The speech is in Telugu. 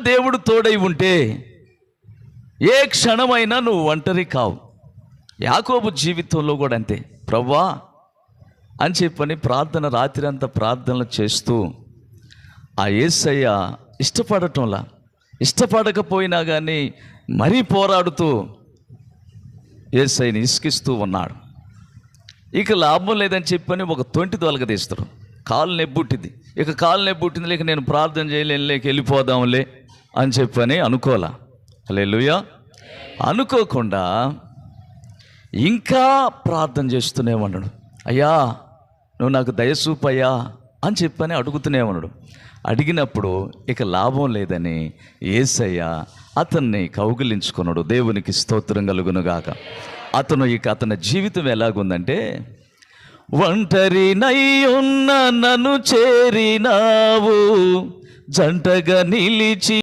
దేవుడు తోడై ఉంటే ఏ క్షణమైనా నువ్వు ఒంటరి కావు. యాకోబు జీవితంలో కూడా అంతే. ప్రభువా అని చెప్పని ప్రార్థన, రాత్రి అంతా ప్రార్థనలు చేస్తూ ఆ యేసయ్య ఇష్టపడకపోయినా కానీ మరీ పోరాడుతూ యేసయ్యని ఇసుకిస్తూ ఉన్నాడు. ఇక లాభం లేదని చెప్పని ఒక తొంటి తొలగదీస్తాడు. కాలు నెబ్బుట్టింది, లేక నేను ప్రార్థన చేయలేను, లేక వెళ్ళిపోదాంలే అని చెప్పని అనుకోలా. హల్లెలూయా. అనుకోకుండా ఇంకా ప్రార్థన చేస్తూనే ఉన్నాడు. అయ్యా నువ్వు నాకు దయచూపయ్యా అని చెప్పని అడుగుతూనే ఉన్నాడు. అడిగినప్పుడు ఇక లాభం లేదని యేసయ్య అతన్ని కౌగిలించుకున్నాడు. దేవునికి స్తోత్రం కలుగునుగాక. అతని జీవితం ఎలాగుందంటే, ఒంటరినై ఉన్న నన్ను చేరినావు, జంటగా నిలిచి